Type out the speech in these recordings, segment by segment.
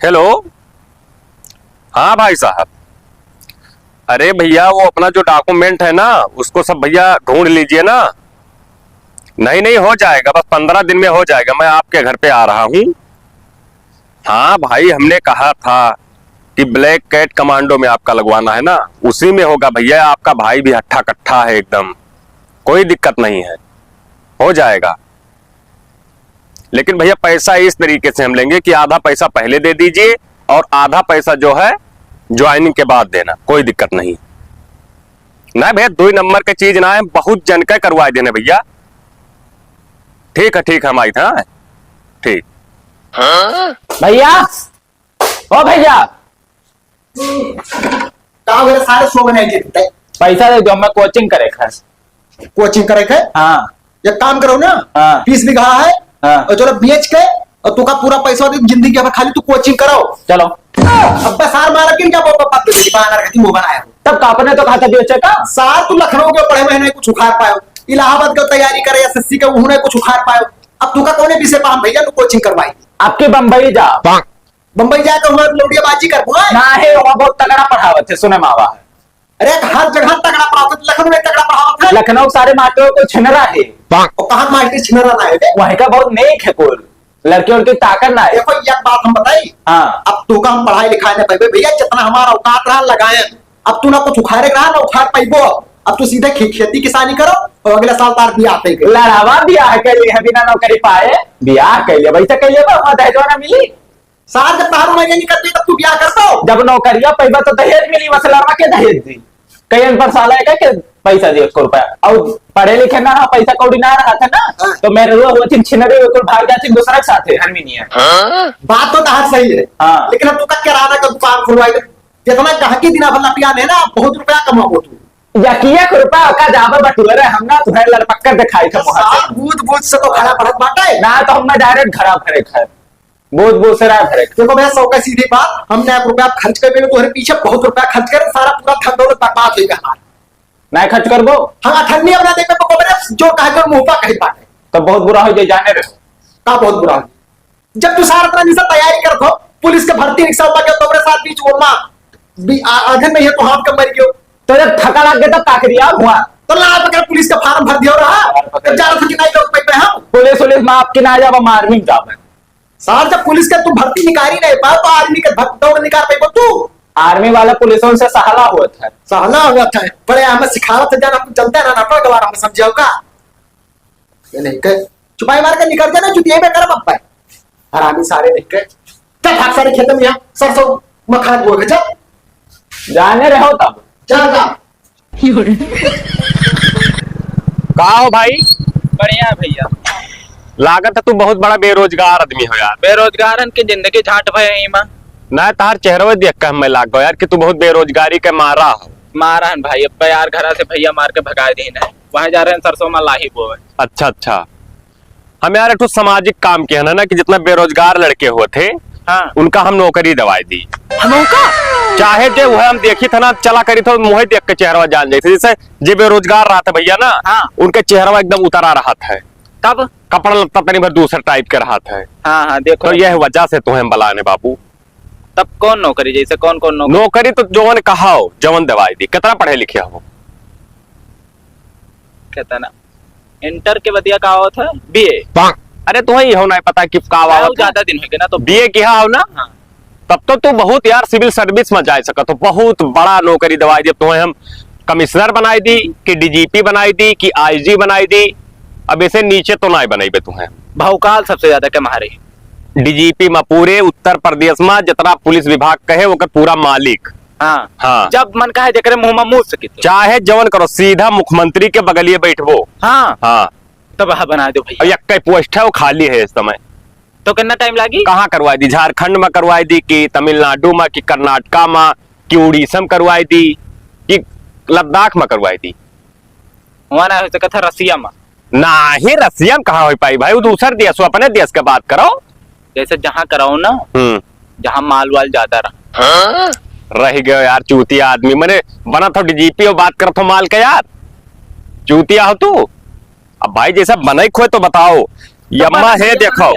Hello. हाँ भाई साहब, अरे भैया वो अपना जो डॉक्यूमेंट है ना उसको सब भैया ढूंढ लीजिए ना। नहीं नहीं, हो जाएगा, बस 15 दिन में हो जाएगा। मैं आपके घर पे आ रहा हूँ। हाँ भाई, हमने कहा था कि ब्लैक कैट कमांडो में आपका लगवाना है ना, उसी में होगा भैया। आपका भाई भी हट्ठा कट्ठा है एकदम, कोई दिक्कत नहीं है, हो जाएगा। लेकिन भैया पैसा इस तरीके से हम लेंगे कि आधा पैसा पहले दे दीजिए और आधा पैसा जो है ज्वाइनिंग के बाद देना, कोई दिक्कत नहीं। ना भैया 2 नंबर की चीज ना है, बहुत जन के करवा देने भैया। ठीक है हम आई था। ठीक। भैया, ओ भैया, कहा मेरे सारे शो बनाए थे। पैसा दे दो, मैं कोचिंग करे खास। कोचिंग करे थे। हाँ एक काम करो ना, हाँ। फीस भी कहा है हाँ। और चलो बेच के और तू का पूरा पैसा दे, जिंदगी के खाली तू कोचिंग कराओ। चलो। अब बस हार मारा कि क्या बात बानर का मुंह बनाया हो। तब आपने तो कहा था बेचे का। सार तू लखनऊ के पढ़े महीने कुछ उखाड़ पायो, इलाहाबाद की तैयारी करे, एसएससी के उन्होंने कुछ उखाड़ पायो। अब तू का कोने विषय पाम भैया तू कोचिंग करवाई। आपके बम्बई जा, बम्बई जाकर हमारे लौटियाबाजी कर ना है वहाँ बहुत तगड़ा पढ़ावत है, सुने मावा है। अरे हर जगह तगड़ा पढ़ावत, लखनऊ में तगड़ा पढ़ावत है। लखनऊ सारे मास्टरों को छिनरा है, और कहाँ मास्टर छिनरा ना है वहीं का बहुत नेक है, कुल लड़के उनकी ताकत ना है। देखो एक बात हम बताई। हाँ। अब तू का हम पढ़ाई लिखाई नहीं पाइबे भैया, जितना हमारा औकात रहा लगाए। अब तू ना कुछ उखाड़े रहा ना उखाड़ पाइबो। अब तू सीधे खेती किसानी करो और अगले साल तार बियाह पे लड़ावा ब्याह कर लिया बिना नौकरी पाए, ब्याह कर लिया वैसे कर लिया, दहेजवा ना मिली। साल जब तारू महीने नहीं करती तब तू ब्याह करता हो। जब नौकरिया पैसा तो दहेज मिली, बस लड़वा के दहेज दी। कई पर साला है क्या पैसा दिए उसको रुपया, और पढ़े लिखे ना पैसा कौड़ी ना रहा था ना। हाँ। तो मेरे हुआ छिनरे भाग जाती दूसरा के साथ है हरमिनिया। बात तो तहार सही है। हाँ। लेकिन अब तू का किराना का दुकान खुलवाई, जितना गहकी दिन भला पिया है ना बहुत रुपया कमाओ तू। यकिया को रुपया का जाबा बटुरे हम ना तुम्हें लड़पक्कर दिखाई था साल बूझ बूझ से तो खड़ा पड़त बाटा है ना, तो हम डायरेक्ट घर भरे खाए बोझ बोझ से रहा भरे। देखो भैया 100 का सीधी बात, हमने 1 रुपया खर्च कर तुम्हारे पीछे बहुत रुपया खर्च कर, सारा पूरा धन दौलत बर्बाद हो गया। नहीं खर्च कर दो हम अठन्नी अपना देख पे जो कहे कर मुंह पा कही बात है। तो बहुत बुरा हो जाए, जाने रहो का बहुत बुरा हो। जब तू सारा तरह से तैयारी करत हो, पुलिस के भर्ती रिक्शा लगे तुम्हारे साथ बीच ओरमा आधे में है तो हाथ कम मर गयो। तो जब थका लग गया तब का करिया हुआ, तो लाल पकड़ पुलिस का फार्म भर दियो रहा। जब जा रहा था कि नहीं लोग पे हम पुलिस उलिस में आपकी ना जावा मार भी जावे। सार जब पुलिस का तू भर्ती निकाल ही नहीं पाओ तो आर्मी का दौड़ निकाल पाइबो तू। आर्मी वाला पुलिसों से सहला हुआ था, सहला हुआ था बड़े हमें सिखावत जाना, हम चलते ना नाटक के बारे में समझाओ का ये नहीं के चुपाई मार के निकल जाना जुतिए में करम अब पाए हरामी सारे देख के। चल भाग सारे खेत में, यहाँ सरसों मखान बोए जा, जाने रहो तब जा जा। कहा हो भाई? बढ़िया भैया। लागत है तू बहुत बड़ा बेरोजगार आदमी हो यार। बेरोजगारन की जिंदगी झाट भय मां ना तार चेहरा देख कर मैं लाग गया यार कि तू बहुत बेरोजगारी के मारा हो। मारन भाई अब यार घर से भैया मार के भगा दी है, वहां जा रहे हैं सरसों में लाही बोए। अच्छा हम यार एक सामाजिक काम किया ना कि जितना बेरोजगार लड़के हुए थे हाँ। उनका हम नौकरी दवाई दी। चाहे जे वह हम देखी था ना चला करी था मुहे देख के चेहरा जान जाए, जैसे जे बेरोजगार रहा था भैया ना। हाँ। उनके चेहरा एकदम उतरा रहा था, तब कपड़ा लगता तनी भर दूसरा टाइप के रहा था। हाँ देखो तो यह वजह से तुम्हें बलाने बाबू। तब कौन नौकरी, जैसे कौन कौन नौकरी? नौकरी तो जवन कहा हो जवन दवाई दी। कितना पढ़े लिखे हो? कहता ना इंटर के बदिया का होत है बीए। अरे तुम्हें ही हो ना पता कि ज्यादा दिन हो गए ना तो बीए किया हो ना। हाँ। तब तो तू बहुत यार सिविल सर्विस में जा सका तो बहुत बड़ा नौकरी दवाई दी। तुम्हें हम कमिश्नर बनाई दी कि डीजीपी बनाई दी कि आईजी बनाई दी, अब ऐसे नीचे तो ना बनाई बे तुम्हें। भौकाल सबसे ज्यादा के मारे डीजीपी में पूरे उत्तर प्रदेश में जितना पुलिस विभाग कहे वो पूरा मालिक। हाँ। हाँ। जब मन का है जकरे मुंह में मुंह से चाहे जवन करो सीधा मुख्यमंत्री के बगलिए बैठबो। हाँ। हाँ तब वह बना दो और भैया। एक पोस्ट है वो खाली है इस समय। तो कितना टाइम लगी? कहाँ करवाई दी? झारखंड में करवाई दी कि तमिलनाडु में कि कर्नाटका में कि उड़ीसा में करवाई दी कि लद्दाख में करवाई दी? वहां ना हो सका था रसिया में। ना ही रसिया में कहाँ हो पाई भाई, वो दूसर देश हो, अपने देश के बात करो। जैसे जहाँ कराओ ना जहाँ माल वाल ज्यादा रहा। रह गयो यार चूतिया आदमी, मैंने बना था डीजीपी और बात कर माल का यार चूतिया हो तू। अब भाई जैसा बने खोए तो बताओ। यम्मा है देखो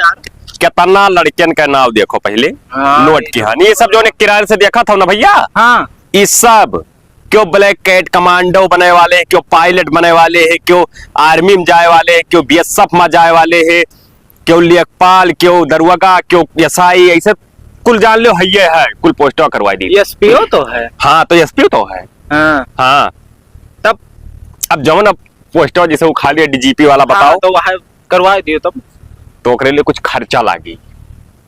कितना लड़कियन का नाम देखो पहले हाँ, नोट की हानि ये सब जो ने किराए से देखा था ना भैया हाँ ये सब क्यों ब्लैक कैट कमांडो बने वाले हैं, क्यों पायलट बने वाले हैं, क्यों आर्मी में जाए वाले हैं, क्यों बीएसएफ में जाए वाले हैं, क्यों लेखपाल, क्यों दरोगा, क्यों एसआई, ऐसे कुल जान लो है कुल पोस्टर करवाई दी। एसपीओ तो है। हाँ तो एसपी तो है। हाँ हाँ तब अब जब ना पोस्टर जैसे वो खाली डीजीपी वाला बताओ हाँ, तो वह करवा दियो तब तो ओकरे लिए कुछ खर्चा लागी,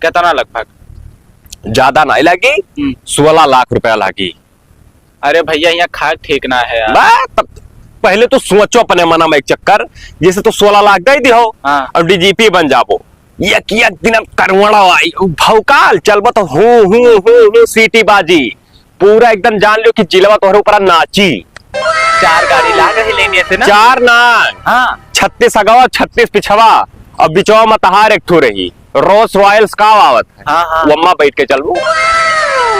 कितना लगभग? ज्यादा नहीं लगी, 16 लाख रुपया लागी। अरे भैया यहाँ खाक ठीक ना है यार। तब पहले तो सोचो अपने मना में एक चक्कर, जैसे तो 16 लाख दे दियो हाँ। और डीजीपी बन जाबो, एक दिन करवड़ा आई भौकाल चलबो तो हूं सीटी बाजी पूरा एकदम जान लो कि जिलवा तोहरे ऊपर नाची। 4 गाड़ी लाग रही लेने से ना। 4 ना हाँ 36 अगवा 36 पिछवा और बिचवा में तहार एक ठो रही रोल्स रॉयल्स का आवत है। हाँ, हाँ। वम्मा बैठ के चलबो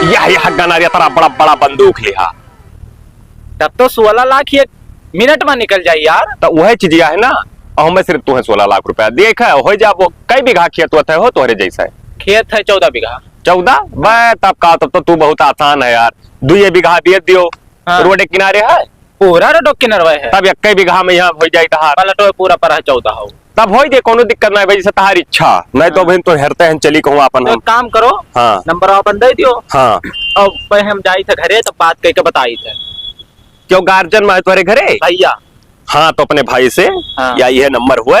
यह गनारिया तरह बड़ा बड़ा बंदूक लिहा तब तो 16 लाख एक मिनट में निकल जाए यार। तो वह चीजिया है ना। और हमें सिर्फ तुम्हें 16 लाख रुपया देख है हो जाबो। कई बीघा खेत होता है हो तोहरे जैसा है? खेत है 14 बीघा। 14 तब का तब तो तू बहुत आसान है यार। 2 बीघा बेच दियो। हाँ। रोड के किनारे है पूरा रोड किनारे है तब 1 बीघा में यहाँ हो जाए तहार पलटो पूरा पर है 14 हो। तब हो दे कोनो दिक्कत नहीं भाई, जैसे तहार इच्छा नहीं तो बहन तो हेरते हैं चली कहूँ अपन तो हम। एक काम करो हाँ। नंबर अपन दे दियो हाँ और पहले हम जाई थे घरे तो बात करके बताई थे क्यों गार्जियन में तुम्हारे घरे? भैया। हाँ तो अपने भाई से हाँ। या यह नंबर हुआ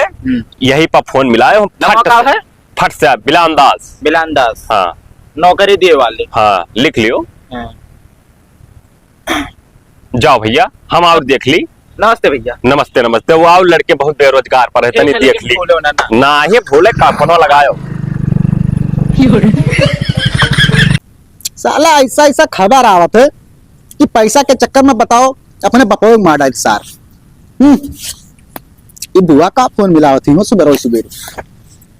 यही पर फोन मिलाए हो नंबर का है? फट से बिलानदास। बिलानदास हाँ नौकरी दिए वाले। हाँ लिख लियो। हाँ। जाओ भैया हम और देख ली। नमस्ते भैया। नमस्ते नमस्ते। वो आओ लड़के बहुत बेरोजगार पर है तनी ठीक है, देख लेकिन ली भूलो ना। ना ही भूले काफनो लगायो। साला ऐसा ऐसा खबर आवत है कि पैसा के चक्कर में बताओ अपने बपोग मार डाल सार। ये बुआ का फोन मिला थी सुबह सुबह।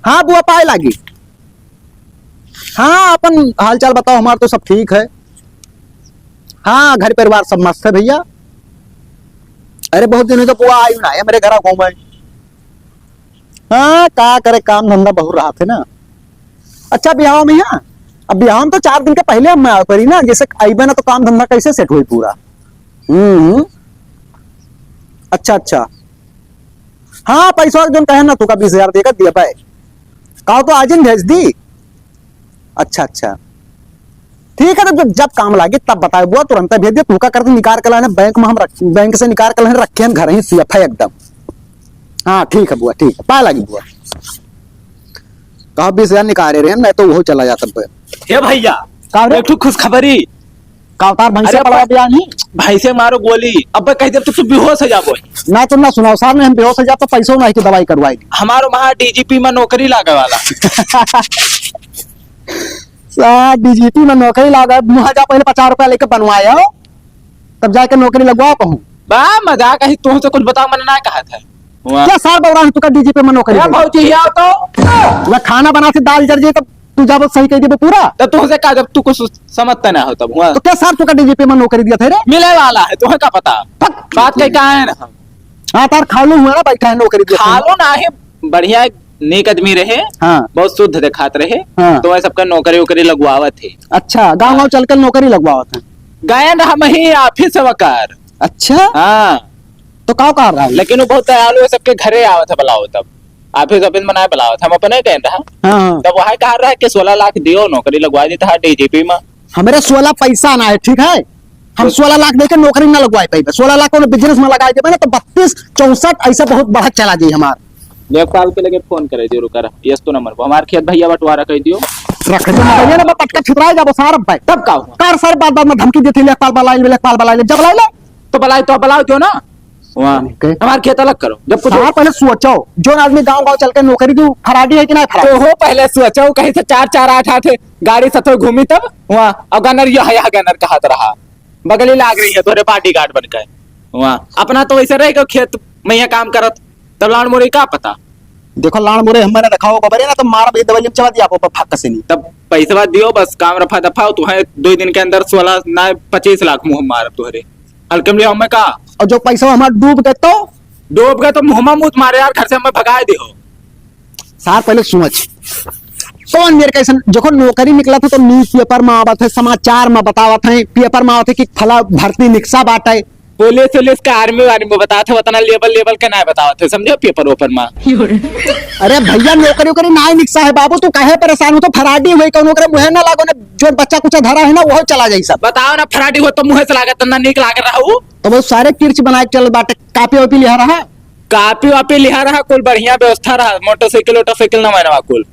हाँ बुआ पाए लागी। हाँ अपन हाल चाल बताओ, हमारा तो सब ठीक है। हाँ घर परिवार सब मस्त है भैया। अरे बहुत दिन हुए तो बुआ आई ना है मेरे घर गाँव में। हाँ क्या करे काम धंधा बहुत रहा थे ना। अच्छा ब्याह में यहाँ अब ब्याह में तो 4 दिन के पहले हम आ पड़ी ना, जैसे आई ना तो काम धंधा कैसे सेट हुई पूरा। अच्छा अच्छा हाँ पैसा जो कहे ना तू का 20,000 देकर दिया पाए कहा तो आज ही भेज दी। अच्छा अच्छा ठीक है तो जब काम लागे तब बताए बुआ तुरंत भेज दिया। तू का करते निकाल कर लाने बैंक में हम बैंक से निकाल कर लाने रखे हैं घर ही सीएफ है एकदम। हाँ ठीक है बुआ ठीक है पाए लगी बुआ। कहा 20,000 निकाल रहे हैं नहीं तो वो चला जाता। हे भैया का रे? एक ठो खुशखबरी। कावतार भाई से अरे पड़ा बिया नहीं भाई से मारो गोली अब कह दे तो बेहोश हो जाबो। ना तुम ना सुनाओ साहब ने हम बेहोश हो जाता पैसों नहीं की दवाई करवाएगी। हमारो वहां डीजीपी में नौकरी लागे वाला। डीजीपी में नौकरी लगा मुहा जा पहले 50 रुपया लेकर बनवाया हो तब जाके नौकरी लगवाओ कहूँ। बा मजाक है तुमसे कुछ बताओ मैंने ना कहा था। क्या सार बोल रहा है तू का डीजीपी में नौकरी क्या भौजी आओ तो मैं खाना बना से दाल जर जाए तब तू जब सही कह दे पूरा तो तुमसे कहा जब तू कुछ समझता ना हो तब हुआ तो क्या सार तू का डीजीपी में नौकरी दिया थे रे। मिले वाला है तुम्हें क्या पता बात कहीं कहा है ना। हाँ तार खालू हुआ ना भाई कहे नौकरी दिया खा लो ना है बढ़िया नेक आदमी रहे। हाँ बहुत शुद्ध दिखात रहे। हाँ। तो सबका नौकरी वोकरी लगवावत थे। अच्छा गाँव गाँव चल कर नौकरी लगवाओ थे। गायन हम ही ऑफिस वकार। अच्छा हाँ तो का कर रहा है लेकिन वो बहुत दयालु है सबके घरे आवत है बुलाओ तब ऑफिस ऑफिस बनाए बुलाओ हम अपने कह रहा हाँ तब वहां कहा रहा है कि 16 लाख दियो नौकरी लगवा दी था डीजीपी में। हमारे 16 पैसा ना है ठीक है। हम 16 लाख देकर नौकरी ना लगवाए पाए 16 लाख को बिजनेस में लगाए थे ना तो 32 64 ऐसा बहुत बड़ा चला जाए हमारा। लेखपाल के लगे फोन करे दियो रुका यस तो नंबर हमारे खेत भैया बंटवारा कह दियो रख दे भैया ना पटका छितराए जाबो सार भाई तब का हुआ कार सारे बात बात में धमकी देती लेखपाल बलाए जब लाए तो बुलाओ क्यों ना वहाँ Okay. हमारे खेत अलग करो जब कुछ सार पहले सोचो जो आदमी गांव गांव चल के नौकरी की फराडी है कि नहीं तो फराडी। हो पहले सोचो कहीं से 4-4-8-8 गाड़ी सतो घूमी तब वहाँ और गनर ये गनर का हाथ रहा बगली लाग रही है तोरे पार्टी गार्ड बन के वहाँ अपना तो वैसे रहेगा खेत में यहाँ काम करत तब लाड़ मोरी का पता। देखो लाण मोरे हमने रखाओ बबरे ना तो मार बे दवाई चबा दिया आपको फक से नहीं तब पैसा दियो बस काम रफा दफा तुम्हें 2 दिन के अंदर 16 ना 25 लाख मुँह मार तुहरे हल्के में हमें का और जो पैसा हमारा डूब गए तो डूब गए तो मुँह मुँह मारे यार घर से हमें भगा दियो। सार पहले सोच कौन मेरे कैसे जो नौकरी निकला था तो न्यूज पेपर में आवत है, समाचार में बतावत है, पेपर में आवत है कि फला भर्ती निकसा बाटे। पुलिस का आर्मी में बताते वतना लेवल के ना बताते समझो पेपर ओपर में। अरे भैया नौकरी वोकरी ना निकसा है बाबू, तू काहे परेशान हो? तो फराडी हुई कौन नौकरी मुहे ना लागो ना, जो बच्चा कुछ धरा है ना वो चला जाई सब। बताओ ना फराडी हो तो मुंह से लागत ना निक लाग रहा हूँ। तो वो सारे किर्च बनाए चल बाटे, कापी वापी लिया रहा। कापी वापी लिहा रहा, कुल बढ़िया व्यवस्था रहा, मोटरसाइकिल ना मैंने कुल।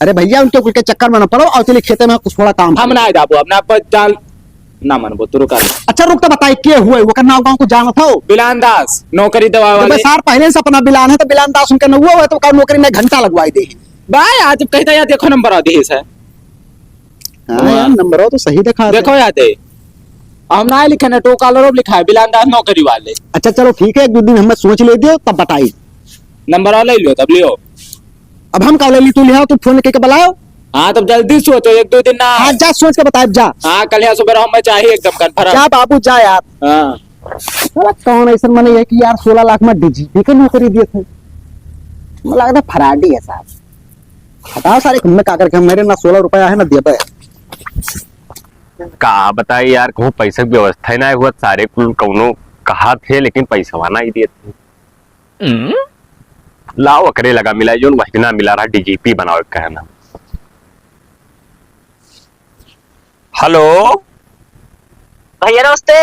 अरे भैया उनके कुल के चक्कर में ना पड़ो, और चलिए खेते में कुछ थोड़ा काम। हम ना दाबू अपना चाल ना मानबो तो रुका। अच्छा रुक तो बताई के हुए वो करना गांव को जाना था। बिलान दास नौकरी दवा तो वाले सर पहले से अपना बिलान है तो बिलान दास उनके न हुआ है तो का नौकरी में घंटा लगवाई दे। भाई आज कहता यार देखो नंबर आ दी है। हाँ यार नंबर हो तो सही दिखा देखो याद है हम ना लिखे ना टोकालर लिखा है बिलान दास नौकरी वाले। अच्छा चलो ठीक है, एक दो दिन हमें सोच ले दियो तब बताई। नंबर वाला ले लो तब लियो। अब हम कब ले ली, तू लिया तू फोन करके बुलाओ। हाँ तब जल्दी सोचो, एक दो दिन ना। हाँ जा सोच के बता जा। हाँ कल यहाँ सुबह हमें चाहिए एकदम कन्फर्म। जा बाबू जा यार। हाँ साला कौन ऐसा मने है कि यार 16 लाख में डीजीपी की नौकरी दिए थे। मुझे लगता है फराडी है साहब। हटाओ सारे घूमने का करके मेरे ना 16 रुपया है ना दिए। का बताए यार, कहूँ पैसा की व्यवस्था ही ना हुआ, सारे कुल कौनो कहा थे लेकिन पैसा ना ही दिए थे। लाओ अकरे लगा मिला जो महीना मिला रहा डीजीपी बनाओ कहना। हेलो भैया नमस्ते।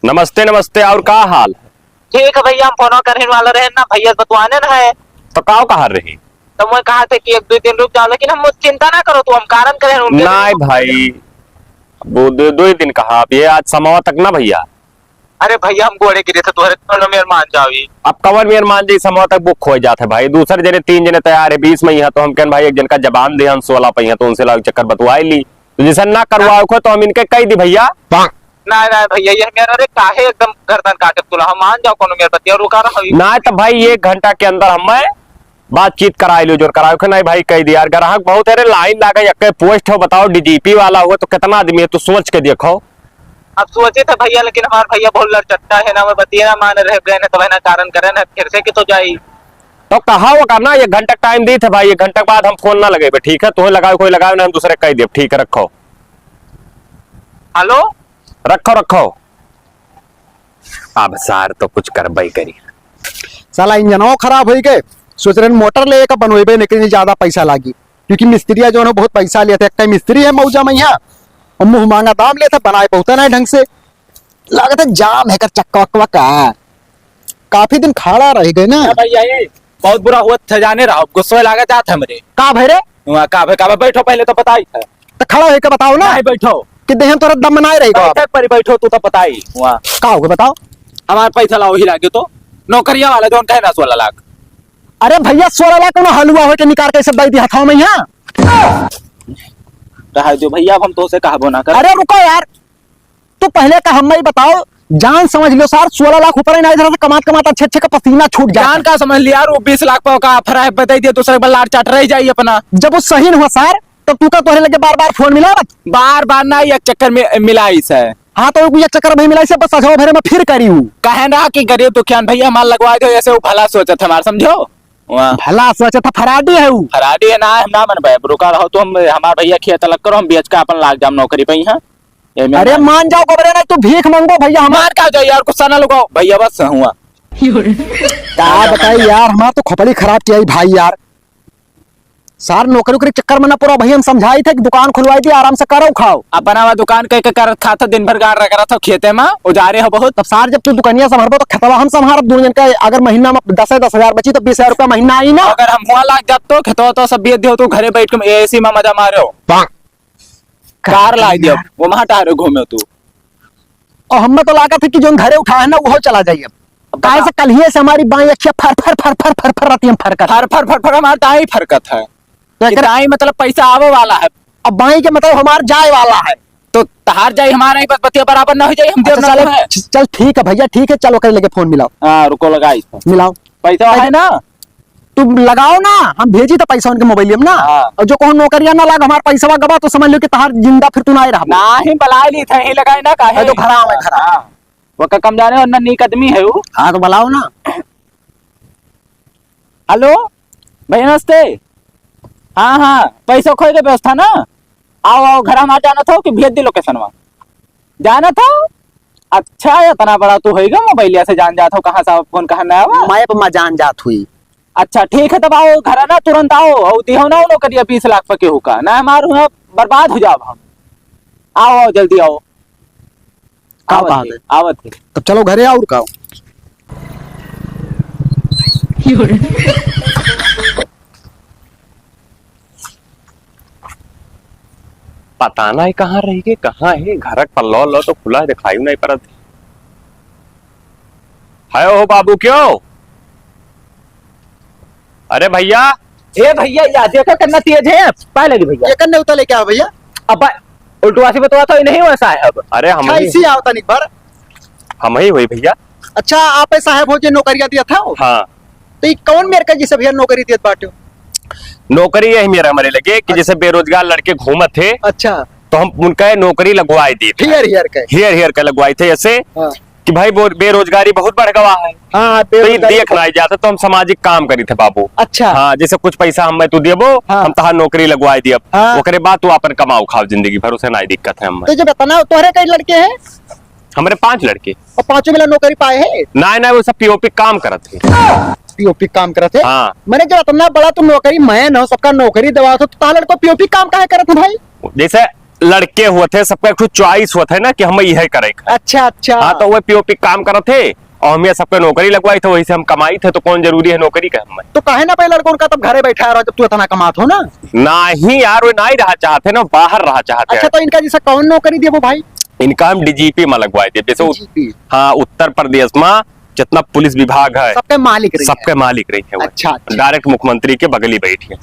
नमस्ते नमस्ते, और का हाल है? ठीक है भैया, हम फोन करने वाला रहे ना, भैया बतवाने ना है तो का कहा रही? तो मैं कहा थे कि एक दो दिन रुक जाओ, लेकिन हम चिंता ना करो, तो हम कारण करें। नहीं भाई वो दो ही दिन कहा, अब ये आज समावा तक ना भैया। अरे भैया हम गोड़े गिरे थे तुम्हारे मेरे मान जाओ। अब कवर मेर मान जी समावा तक बुक हो जाता है भाई। दूसरे जने 3 जने तैयार है 20 में ही है, तो हम कहन भाई एक जन का जबान दे हम 16 पहिया, तो उनसे लाग चक्कर बतवाई ली। तो जैसा ना करवाओ को तो हम इनके कही दी भैया। ना भैया ये मेरा अरे काहे एकदम गर्दन काटे तुला, हम मान जाओ कोनो मेरे पति और रुका रहा। ना तो भाई 1 घंटा के अंदर हमें बातचीत कराई लो जो कराओ नहीं भाई कह दिया। ग्राहक बहुत है, लाइन लागे एक पोस्ट हो, बताओ डीजीपी वाला हुआ तो कितना आदमी है, तो सोच के देखो। अब सोचे थे भैया, लेकिन हमारे भैया बहुत लड़चट्टा है ना, मैं बतिया ना मान रह गए ना, तो ना कारण करे ना फिर से कि तो जाई। तो कहा वो करना 1 घंटा टाइम दी थे भाई, 1 घंटे बाद हम फोन ना लगे। ठीक है तुम्हें लगाओ कोई लगाओ ना, हम दूसरे कह दे। ठीक है रखो। हेलो रखो रखो। अब सार तो कुछ करबई करी। साला इंजनों खराब हो गए, सोच रहे मोटर ले का बनवेबे लेकिन ज्यादा पैसा लागी, क्योंकि मिस्त्रिया जो है बहुत पैसा लिया था। एक टाइम मिस्त्री है मौजा में यहाँ और मुंह मांगा दाम लेता, बनाए बहुत नहीं ढंग से। लागत है जाम है कर चक्का वक्का का, काफी दिन खड़ा रह गए ना। भैया ये बहुत बुरा हुआ था, जाने रहा गुस्सा लगा जाता है मेरे। का भरे वहाँ का बैठो पहले तो बताई था। तो खड़ा होकर बताओ ना। नहीं बैठो कि देह तोरा दम बनाए रहेगा। बैठक पर बैठो तू तो बताई वहाँ का होगा बताओ। हमारे पैसा लाओ ही लागे तो नौकरिया वाला जो कहना 16 लाख। अरे भैया 16 लाख कोनो हलवा हो के निकाल के सब दे दिया था मैं यहाँ। कहा जो भैया अब हम तो उसे कहा ना कर। अरे रुको यार, तू पहले का हमें बताओ, जान समझ लो सर 16 लाख ऊपर ही नहीं इधर से कमात कमाता अच्छे का पसीना छूट जाए। जान का समझ लिया, 20 लाख पाओ का ऑफर है, बताई दिया दूसरे बल्ला चाट रह जाइए अपना। जब वो सही हुआ सर तब तू का तोहरे लगे बार बार फोन मिला। बार बार ना एक चक्कर में मिलाई से। हाँ तो एक चक्कर भाई मिला से बस सजाओ भरे में फिर करी हूँ। कहे ना कि गरीब दुखियान भैया माल लगवा दो, ऐसे वो भला सोचा था हमारा समझो। भला सोचा था फराडी है वो। फराडी है ना, हम ना मन भाई रुका रहो तो हम हमारे भैया खेत अलग करो, हम बेच का अपन लाग जाम नौकरी पे यहाँ। अरे मान जाओ गोबरे ना, तू भीख मांगो भैया हमार का जाओ यार, गुस्सा ना लगाओ भैया बस हुआ। क्या बताइए यार, हमारा तो खोपड़ी खराब किया भाई यार। सार नौकरी उकरी चक्कर में ना पूरा भैया हम समझाई थे कि दुकान खुलवाई थी आराम से करो खाओ। अपना वह दुकान कह के कर खाता दिन भर गाड़ रखा था खेते में उजारे हो बहुत। तब सार जब तू दुकानिया संभालो तो खतवा हम संभाल दोनों जन का। अगर महीना में 10,000 बची तो 20,000 रुपया महीना आई ना। अगर हम हुआ लाग जात तो खेतवा तो सब बेच दियो, तो घरे बैठ के एसी में मजा मारे हो। कार ला दियो वो वहां टारे घूमे तू। और हमें तो लागत है कि जो घरे उठा है ना वो चला जाइए। काहे से कल ही से हमारी बाई अच्छी फर फर फर फर फर फर रही है फरकत। फर फर फर फर हमारा दाई फरकत है। दाई मतलब पैसा आवे वाला है, अब बाई के मतलब हमार जाए वाला है। तो तहार जाए हमारा ही बस बतिया बराबर ना हो जाए हम देव ना है। चल ठीक है भैया ठीक है, चलो कर लेके फोन मिलाओ। हाँ रुको लगाई मिलाओ पैसा है ना, तुम लगाओ ना, हम भेजी तो पैसा उनके मोबाइल में ना। और जो कहो नौकरिया ना लगा हमारा पैसा गवा तो समझ लो कि तहार जिंदा फिर तू ना रहा ना ही बलाई ली थे ही लगाई ना काहे तो खड़ा है खड़ा वो का कम जाने और नीक आदमी है वो। हाँ तो बुलाओ ना। हेलो भैया नमस्ते। हाँ हाँ पैसा खोए के व्यवस्था ना। आओ आओ घर हमारे जाना था कि भेज दी लोकेशन वहाँ जाना था। अच्छा इतना बड़ा तू होगा मोबाइल से जान जाता हो कहाँ से फोन कहाँ ना आवा। मैप में जान जात हुई। अच्छा ठीक है तब आओ घर ना तुरंत आओ और दिहो ना नौकरिया 20 लाख पे केहू का ना हमारू है बर्बाद हो जाओ हम। आओ आओ जल्दी आओ। क्या बात है? आवत है। तब चलो घरे और का पता नहीं कहाँ रही के कहाँ है घर पल्लो लो तो खुला दिखाई नहीं पड़त है। हो बाबू क्यों? अरे भैया ए भैया याद देखो कितना तेज है पाए लगी भैया। ये करने उतर लेके आओ भैया। अब उल्टवासी बतवा तो नहीं वैसा है अब। अरे हम अच्छा इसी आओ तनिक बार। ही हुई भैया। अच्छा आप साहब हो जो नौकरिया दिया था वो? हाँ तो ये कौन मेरे का जिसे भैया नौकरी दियत बाटे? नौकरी यही मेरा मरे लगे कि जैसे बेरोजगार लड़के घूमत थे अच्छा तो हम उनका नौकरी लगवाई दी थी। हियर हियर के। हियर हियर का लगवाई थे ऐसे हाँ कि भाई बेरोजगारी बहुत बढ़ गया है हाँ तो ये बेरोजगारी- देख नहीं जाता तो हम सामाजिक काम करी थे बाबू। अच्छा हाँ जैसे कुछ पैसा हम तू देबो हाँ। हम तहार नौकरी लगवाई दियब हाँ। ओकरे बाद तू अपन कमाओ खाओ जिंदगी भर उसे नहीं दिक्कत है। हम तो जब बताना तोहरे कई लड़के हैं हमारे 5 लड़के और पांचों मिला नौकरी पाए हैं? ना वो सब पीओपी काम करत थे। पीओपी काम करते? हाँ। मैंने जब इतना बड़ा तुम नौकरी मैं न सबका नौकरी दवा तो तालड़ को पीओपी काम काहे करत भाई? जैसे लड़के हुए थे सबका एक चॉइस हुआ था ना कि हम यही करे। अच्छा अच्छा हाँ तो वो पीओपी काम करत थे और हमें सबके नौकरी लगवाई थे वही से हम कमाई थे तो कौन जरूरी है नौकरी का हमें। तो काहे ना पहले लड़कों का तब घरे बैठा रहो जब तू इतना कमात हो ना। नहीं यार वो नहीं रहा चाहते ना बाहर रहा चाहते अच्छा हैं। तो इनका जैसा कौन नौकरी दिए वो भाई? इनका हम डीजीपी में लगवाए थे जैसे DGP? हाँ उत्तर प्रदेश में जितना पुलिस विभाग है सबके मालिक रही सबके मालिक रही है अच्छा, अच्छा। डायरेक्ट मुख्यमंत्री के बगली बैठी है।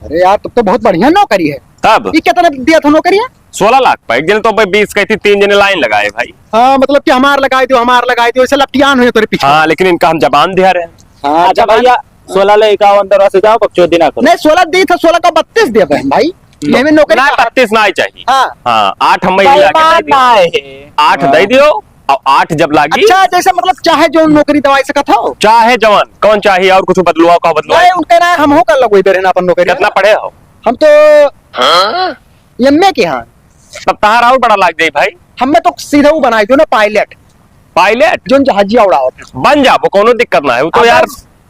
अरे यार तब तो बहुत बढ़िया नौकरी है। तब ये कितना दिया था नौकरी? 16 लाख पर एक जन तो भाई 20 कहती 3 जने लाइन लगाए भाई। हाँ मतलब कि हमार लगाई दो हमार लगाई दो ऐसे लपटियान हुए तेरे पीछे। हाँ लेकिन इनका हम जबान दे रहे हैं। हाँ अच्छा भैया 16 ले इक्यावन अंदर से जाओ बकचोदी ना करो। नहीं 16 दी था 16 का 32 दिया बहन भाई। ये में नौकरी ना का- 32 ना ही चाहिए। हाँ। हाँ 8 हम ही लाके दे दियो। 8 दे दियो और 8 जब लागी अच्छा जैसे मतलब चाहे जो नौकरी दवाई सकत हो चाहे जवान कौन चाहिए और कुछ बदलुआ का बदलुआ नहीं उनके ना हम हो कर लगो इधर है ना अपन नौकरी। कितना पढ़े हो? हम तो एमए के हाँ तब तहार और बड़ा लाग जाई भाई। हमें तो सीधा वो बनाई दो ना पायलट पायलट जो जहाजिया उड़ाओ। बन जाबो कोनो दिक्कत ना है वो तो अब यार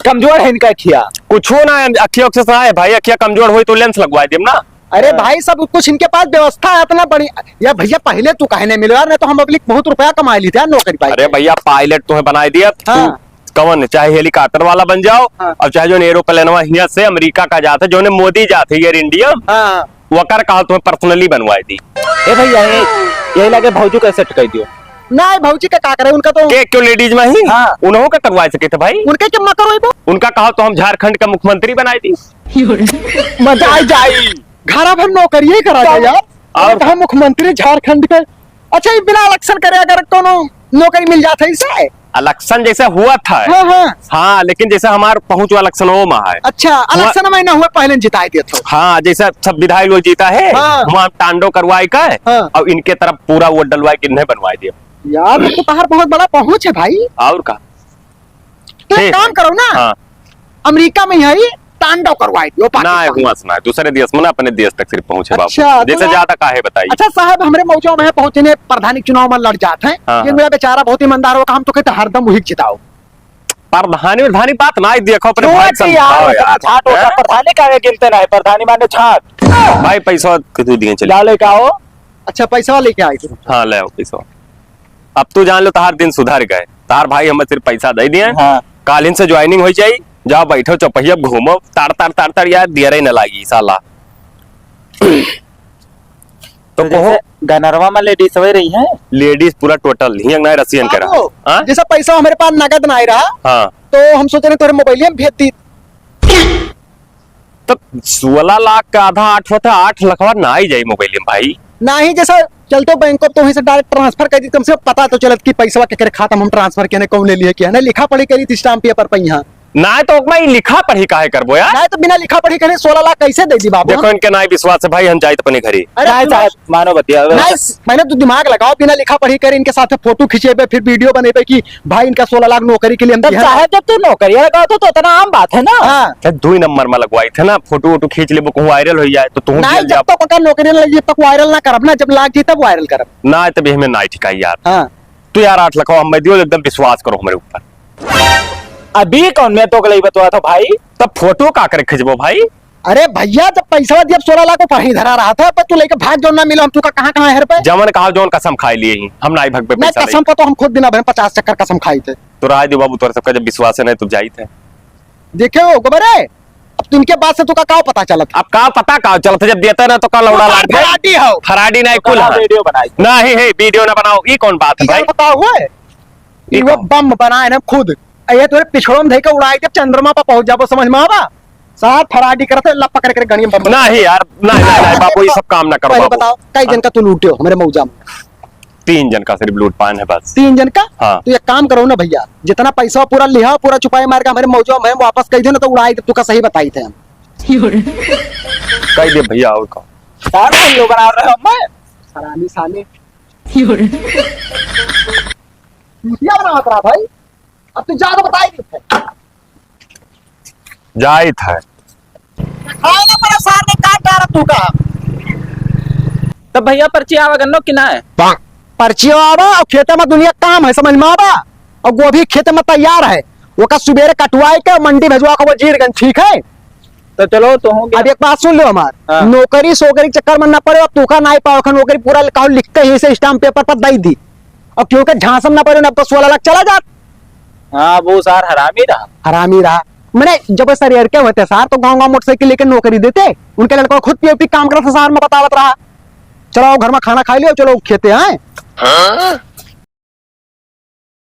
कमजोर है इनका खिया। कुछ हो ना अखियों से है भाई अखिया कमजोर हुई तो लेंस लगवाए देम ना। अरे भाई सब कुछ इनके पास व्यवस्था है इतना बड़ी। यार भैया पहले तू कहे नहीं मिलो यार नहीं तो हम अगली बहुत रुपया कमा ली थी यार नौकरी पाई। अरे भैया पायलट तुम्हें बनाए दिया हाँ। कौन चाहे हेलीकॉप्टर वाला बन जाओ हाँ। और चाहे जो एरोप्लेन यहाँ से अमेरिका का जाता जो ने मोदी जाते एयर इंडिया हाँ वकर कहा तुम्हें पर्सनली बनवाई दी। ए भैया यही लगे भौजू कैसे टकाई दियो। नहीं भौजी का करे उनका तो के क्यों लेडीज में ही हाँ। उन्हों का करवा सके थे भाई। उनके क्या मकर हुई वो उनका कहा तो हम झारखंड का मुख्यमंत्री बनाई दी। मजा आई जाई घर अब हम नौकरी ही करा दे यार। और- और कहा मुख्यमंत्री झारखंड के। अच्छा ये बिना इलेक्शन करे अगर कोनो नौकरी मिल जाता है इसे? इलेक्शन जैसे हुआ था हाँ हाँ हाँ लेकिन जैसे हमारे पहुंच इलेक्शन वो में है। अच्छा इलेक्शन में ना हुआ पहले जिताई दिया था। हाँ जैसे सब विधायक लोग जीता है हाँ। वहाँ टांडो करवाई का है हाँ। और इनके तरफ पूरा वोट डलवाई कि नहीं बनवाई दिया। यार तो बाहर बहुत बड़ा पहुंच है भाई। और का तो एक ठीक काम है। करो ना हाँ अमेरिका में यही तांडव करवाई दियो ना पाकिस्तान। हुआ सुना है दूसरे देश में ना अपने देश तक सिर्फ पहुंचे अच्छा, बाबू तो जैसे मैं- ज्यादा काहे बताइए। अच्छा साहब हमारे मौजों में पहुंचने प्रधानी चुनाव में लड़ जाते हैं। हाँ, ये मेरा बेचारा बहुत ईमानदार होगा हम तो कहते हरदम वही जिताओ। प्रधानी बात ना ही देखो अपने क्यों भाई ऐसे समझाओ यार यार। छाट होता हैं? प्रधानी का गिनते ना है प्रधानी माने छाट। भाई पैसा कितू दिए चले। लाओ लेके आओ। अच्छा पैसा लेके आई तुम? हाँ ले आओ पैसा। अब तू जान लो तार दिन सुधर गए तार भाई हमें सिर्फ पैसा दे दिए हाँ। कालिन से ज्वाइनिंग हो जाई जाओ बैठो चौपहिया घूमो तार तार तार तार यार दिया न लागी साला। तो कहो गनरवा में लेडीज वही रही है। लेडीज पूरा टोटल हिंग ना रसियन करा। बाबू, हाँ जैसा पैसा हमारे पास नगद ना रहा हाँ तो हम सोच रहे तेरे मोबाइल में भेज दी। तो 16 लाख का आधा 8 होता 8 लखवा ना ही जाई मोबाइल में भाई। ना ही जैसा चलते बैंक तो वहीं से डायरेक्ट ट्रांसफर कर दी कम से कम पता तो चलत कि पैसा के करे खाता में हम ट्रांसफर किया कौन ले लिए किया ना लिखा पढ़ी करी थी स्टाम्प पेपर पे यहाँ। ना तो मैं लिखा पढ़ी काहे करबो यार। नहीं तो बिना लिखा पढ़ी करे 16 लाख कैसे दे दी बाबू? देखो इनके ना विश्वास है भाई, हम जाए अपने घरे। अरे नहीं साहब मानो बतिया नहीं, मैंने तो दिमाग लगाओ, बिना लिखा पढ़ी करे इनके साथ फोटो खींचेबे, फिर वीडियो बनेबे कि भाई इनका 16 लाख नौकरी के लिए हम तब दिया। साहब जब तू नौकरी लगाओ तो इतना आम बात है ना। हाँ, तो 2 नंबर में लगवाई थे ना, फोटो वोटो खींच ले कहूँ वायरल हो जाए तो तू नहीं जब तक ओकर नौकरी न लगी तब वायरल ना करब ना, जब लाग जी तब वायरल करब। ना तभी हमें ना ठिकाई यार। हाँ तू यार 8 लाख हम दियो, एकदम विश्वास करो हमारे ऊपर। अभी कौन मैं तो गलई बतवा था भाई। तब फोटो का करे खिंचबो भाई। अरे भैया जब पैसा दिया 16 लाख को पढ़ी धरा रहा था, पर तू लेके भाग जो ना मिलो, हम तू का कहाँ है पे। जमन कहा जोन कसम खाई लिए ही हम ना भग पे मैं पैसा कसम पर तो हम खुद बिना भरे 50 चक्कर कसम खाई थे। तो राय दे बाबू, तोरे सबका जब विश्वास है नहीं तो जाई थे। देखे गोबरे, अब तू इनके बाद से तू का क्या पता चलत? अब का पता का चलता जब देता ना तो का लौड़ा लाग गया। फराडी हो, फराडी नहीं कुल है। वीडियो बनाई ना ही है वीडियो ना बनाओ, ये कौन बात है भाई? बताओ हुए ये वो कौन? बम बनाए ना खुद, ये तोरे पिछड़ों में धके उड़ाई जब चंद्रमा पर पहुंच जाबो, समझ में आवा? साथ फराडी करते लप पकड़ कर गणी बम। ना ही यार, ना बाबू ये सब काम ना करो पहले बाबू। बताओ कई जन का तू लूटे हो मेरे मौजा में? 3 जन का सिर्फ लूट पान है बस। 3 जन का? हाँ। तो एक काम करो ना भैया, जितना पैसा पूरा लिहा, पूरा छुपाए मार के हमारे मौजा में वापस कही दे ना, तो उड़ाई तू का सही बताई थे हम। कह दे भैया और का। साहब वीडियो बना रहे हो मैं। हरामी साले क्या बना रहा भाई? अब तू ज्यादा बताई नहीं थे। जाई था खाना पड़ा सार ने काट डाला तू का। तब भैया पर्ची आवा गन्नो कि ना है? पर्ची आवा और खेते में दुनिया काम है, समझ में आवा? और गोभी खेते में तैयार है, वो का सुबेरे कटवाई के मंडी भेजवा के वो जीरगंज, ठीक है? तो चलो तो हो गया। अब एक बात सुन लो हमार, हाँ। नौकरी सोकरी के चक्कर में ना पड़े, और तू का नहीं पाओ नौकरी पूरा लिखा लिख के ही से स्टाम्प पेपर पर दई दी, और क्योंकि झांसम ना पड़े ना, अब तो 16 लाख चला जात। हाँ वो सार हरामी रहा। हरामी रहा मैंने जब सर के होते सार तो गाँव मोटरसाइकिल लेकर नौकरी देते, उनके लड़कों खुद पी काम करते सार में बतावत रहा। चलो घर में खाना खा लियो, चलो खेते हैं।